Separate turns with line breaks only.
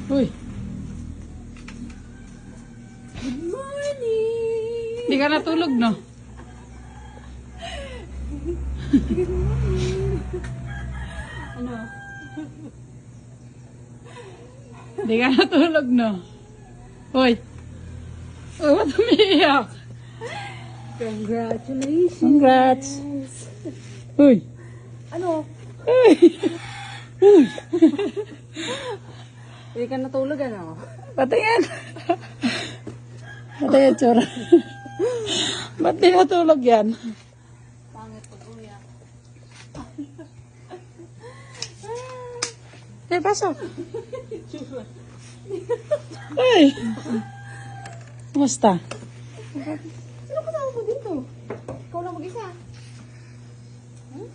Uy,
Good morning!
di ka natulog, no?
Good morning! Ano?
Di ka natulog, no? Uy. Uy, ba't umiiyak?
Congratulations!
Congrats. Uy.
Ano?
Uy.
Hindi ka natulog, ano?
Patingin. Patingin, tsura. Ba't di natulog yan?
Pangit pag umiyak.
Eh, pasok. Uy. Kumusta?
Sino kasama mo dito? Ikaw lang mag-isa. Hmm?